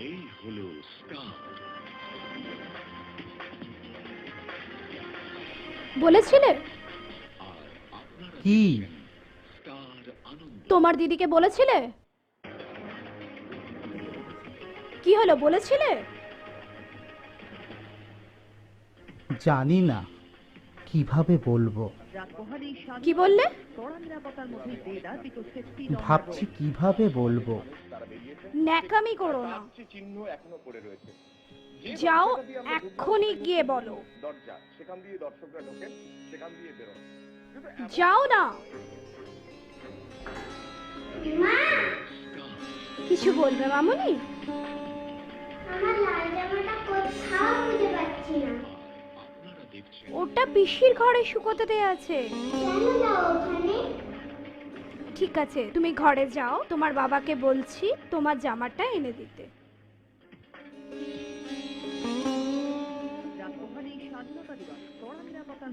এই হলো স্টার। বলেছিলে আর আপনারা কি? দেখছেন স্টার আনন্দ। তোমার দিদিকে বলেছিলে? কি হলো, বলেছিলে? জানি না কিভাবে বলবো। কি বললে? ভাবছি কিভাবে বলবো। ন্যাকামি করো না, চিহ্ন এখনো পড়ে রয়েছে। যাও এক্ষুনি গিয়ে বলো। দরজা, সেখান দিয়ে দর্শকরা ঢোকেন, সেখান দিয়ে বেরোন। যাও না। কিছু বলবে মামুনি? আমার লাল জামাটা কোথাও খুঁজে পাচ্ছি না। আপনারা দেখছেন ওটা পিসির ঘরে শুকোতে দেয়া আছে। কেন যাও ওখানে? ঠিক আছে, তুমি ঘরে যাও, তোমার বাবাকে বলছি তোমার জামাটা এনে দিতে।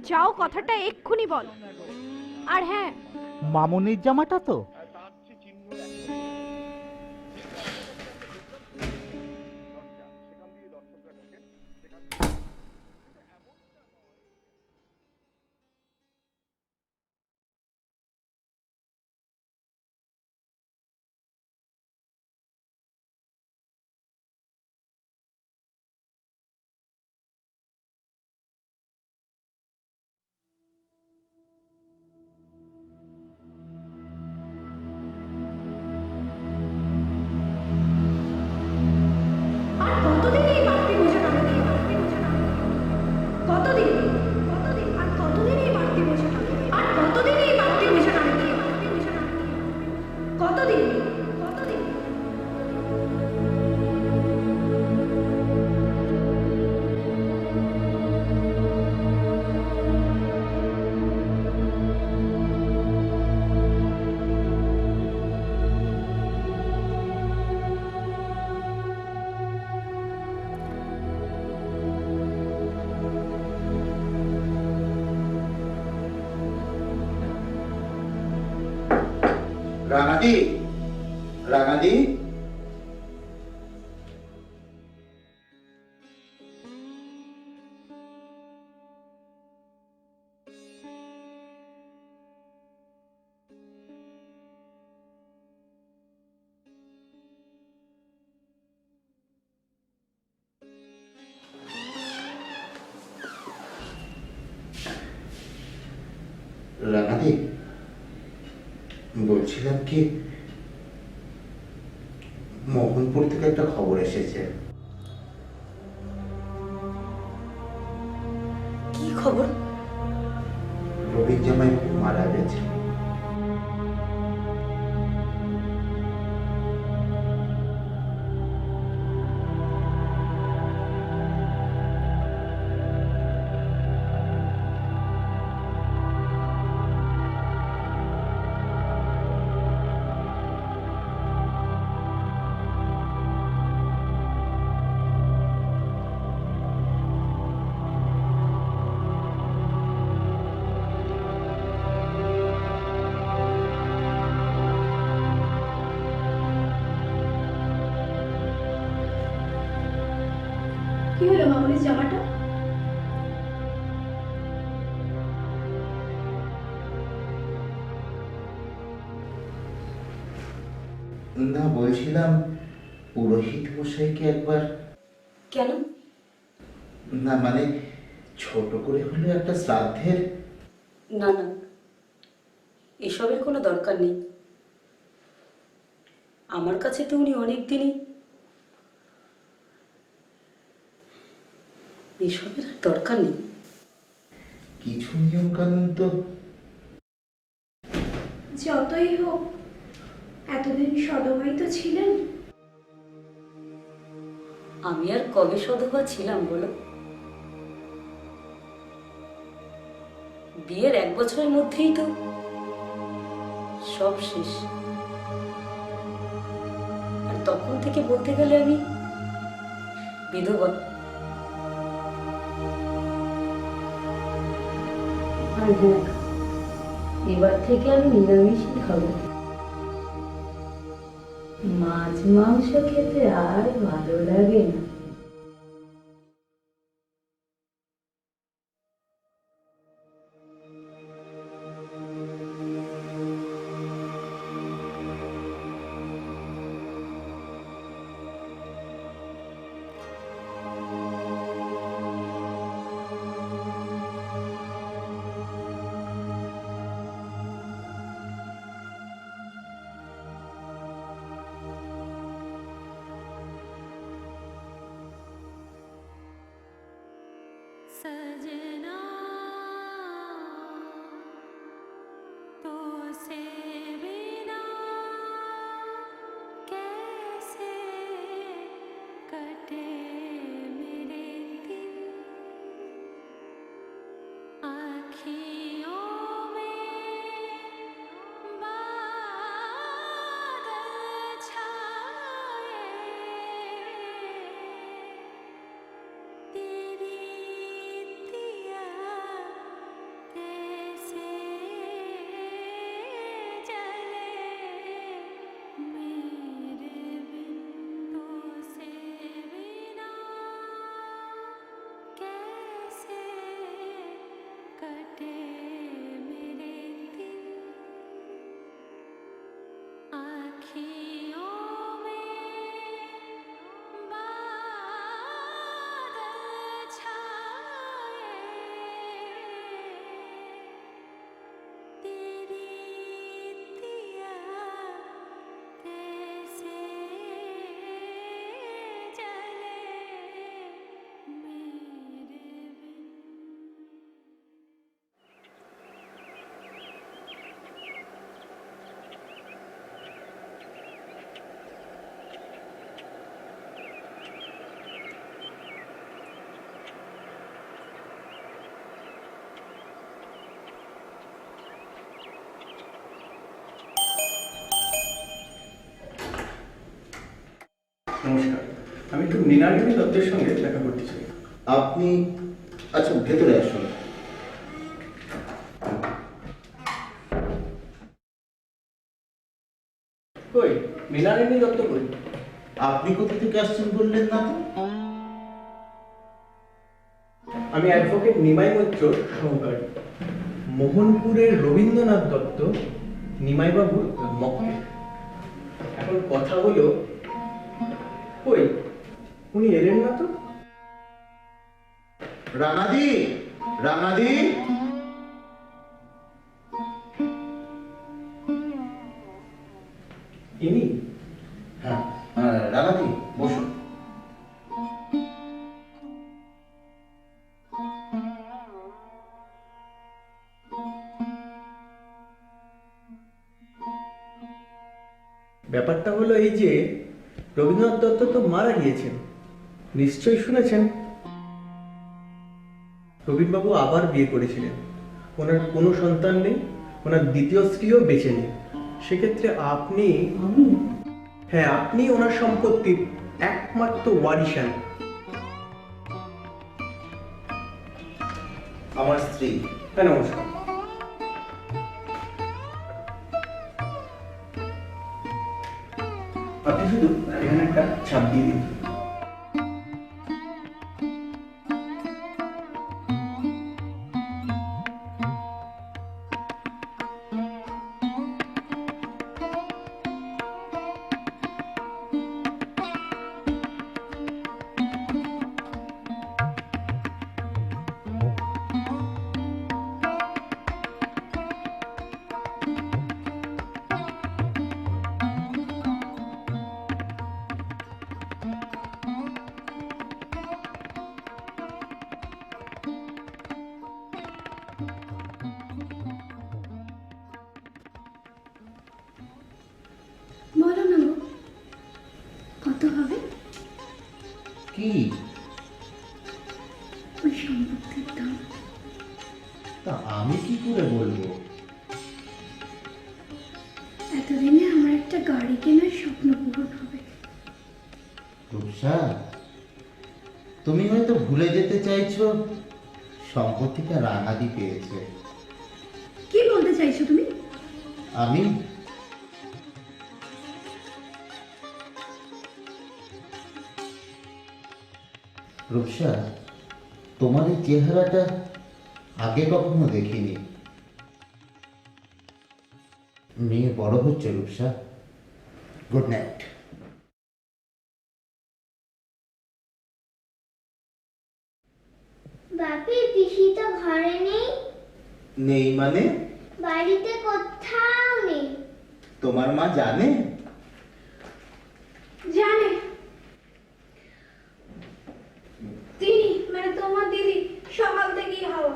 যাও, কথাটা এক্ষুনি বলো। আর হ্যাঁ, মামনির জামাটা তো? আর কতদিন এই বাড়তি বোঝা টানবে? কতদিন? কতদিন? আর কতদিন এই বাড়তি বোঝা টানবে? আর কতদিন এই বাড়তি বোঝা টানবে? কতদিন? কতদিন? রাঙাদি, রাঙাদি, রাঙাদি, বলছিলাম কি, মোহনপুর থেকে একটা খবর এসেছে। কি খবর? রবির জামাই মারা গেছে। কি হলো মামুনির জামাটা? না, বলছিলাম পুরোহিত মশাইকে একবার, কেন? না মানে ছোট করে হলেও একটা শ্রাদ্ধের। না না, এসবের কোনো দরকার নেই। আমার কাছে তো উনি অনেক দিনই, এসবের আর দরকার নেই। কিছু নিয়ম কানুন তো। যতই হোক, এতদিন সদমাই তো ছিলেন। আমি আর কবে সধবা ছিলাম বলো? বিয়ের 1 বছরের মধ্যেই তো সব শেষ। আর তখন থেকে বলতে গেলে আমি বিধবা। আর হ্যাঁ, এবার থেকে আমি নিরামিষই খাবো। মাছ মাংস খেতে আর ভালো লাগে না। सजना तो से बिना कैसे कटे मेरे दिन, आँखियों में बादल छाए, तेरी दिया कैसे जले मेरे बिंदु से बिना, कैसे कटे मेरे दिन, आँखियों में बादल छाए, तेरी दिया कैसे जले मेरे बिन। নমস্কার, আমি একটু মৃণালিনী দত্তের সঙ্গে দেখা করতে চাই। আপনি আচ্ছা ভেতরে আসুন। কই মৃণালিনী দত্ত কই? আপনি কোথা থেকে আসছেন বললেন না তো? আমি অ্যাডভোকেট নিমাই মৈত্রর সহকারী। মোহনপুরের রবীন্দ্রনাথ দত্ত নিমাইবাবুর মক্কেল। এখন কথা হলো, কই উনি এলেন না তো? রানাদি, রানাদি, ইনি? হ্যাঁ রানাদি বসুন। ব্যাপারটা হলো এই যে রবীন্দ্রনাথ দত্ত তো মারা গিয়েছেন, নিশ্চয়ই শুনেছেন। রবীনবাবু আবার বিয়ে করেছিলেন, ওনার কোনো সন্তান নেই, ওনার দ্বিতীয় স্ত্রীও বেঁচে নেই। সেক্ষেত্রে আপনি, আমি হ্যাঁ আপনি ওনার সম্পত্তির একমাত্র ওয়ারিশান। আমার স্ত্রী। হ্যাঁ নমস্কার। আপনি শুধু এখানে একটা ছাপ দিয়ে দিন। বলো না গো, কত হবে কি? ওই সম্পত্তির দাম? তা আমি কি করে বলবো? এতদিনে আমার একটা গাড়ি কেনার স্বপ্ন পূরণ হবে। রূপসা, তুমি হয়তো ভুলে যেতে চাইছো সম্পত্তিটা রানাদি পেয়েছে। কি বলতে চাইছো তুমি? আমি রূপসা, তোমার এই চেহারাটা আগে কখনো দেখিনি। মেয়ে বড় হচ্ছে রূপসা। Good night. বাপি, পিসি তো ঘরে নেই। নেই মানে? বাড়িতে কোথাও নেই। তোমার মা জানে? জানে। তিনি মানে তোমার দিদি সকাল থেকেই হাওয়া।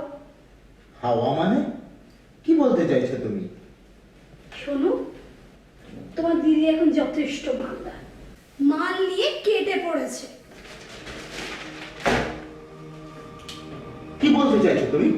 হাওয়া মানে? কি বলতে চাইছো তুমি? শোনো, তোমার দিদি এখন যথেষ্ট মালদার, মাল নিয়ে কেটে পড়েছে। কি বলতে চাইছো তুমি?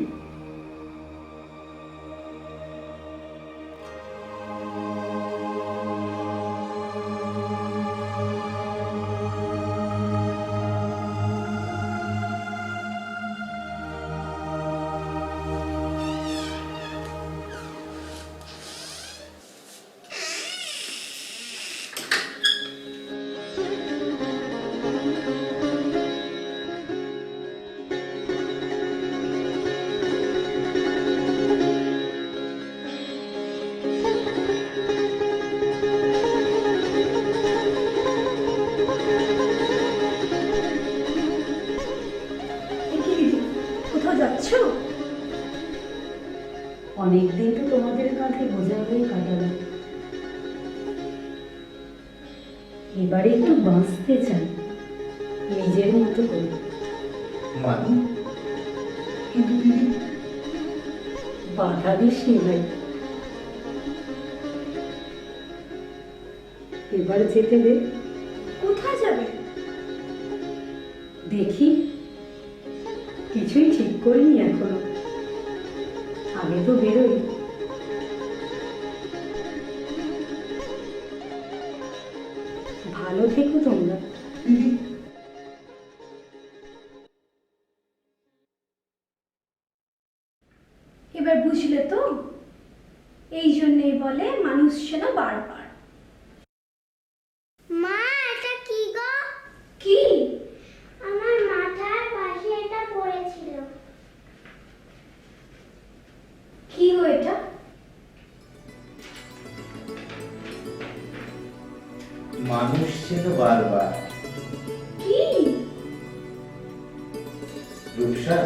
এ কি দিদি, কোথাও যাচ্ছো? অনেকদিন তো তোমাদের কাঁধে বোঝা হয়ে কাটালো, এবারে একটু বাঁচতে চাই নিজের মতো করে। মানে? কিন্তু দিদি, বাধা দিস নি ভাই, এবার যেতে দে। কোথায় যাবে? দেখি, কিছুই ঠিক করিনি এখনো, আগে তো বেরোই। ভালো থেকো তোমরা। এবার বুঝলে তো? এই জন্যই বলে মানুষ যেন বারবার। মা, এটা কি গো? কি? আমার মাথার পাশে এটা পড়েছিল। কি গো এটা? মানুষ যেন বারবার। কি? রূপসা,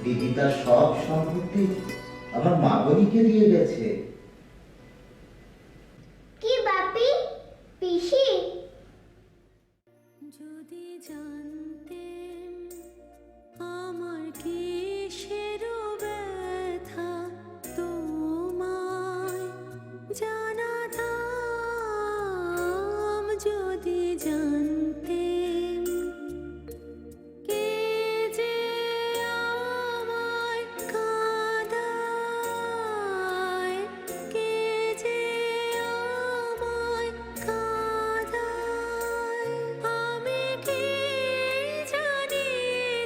দিদি তার সব সম্পত্তি আমার মাগনিকে দিয়ে গেছে। কি বাপি, পিসি? যদি জানতেম আমার কিসের ব্যথা, তোমায় জানাতাম। যদি জানতেম কে যে আমায় কাঁদায়, কে যে আমায় কাঁদায়, আমি কি জানি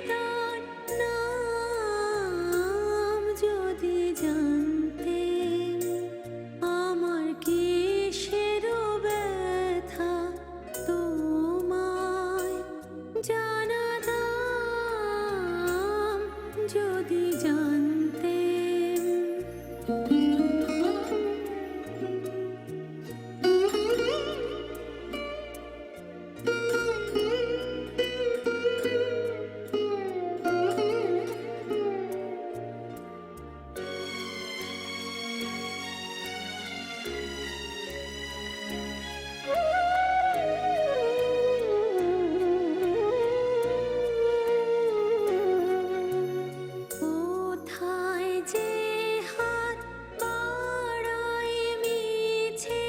তার নাম। যদি জানতেম আমার কিসের ব্যথা, তোমায় জানাতাম। যদি জানতেম। কোথায় যে হাত বাড়াই মিছে,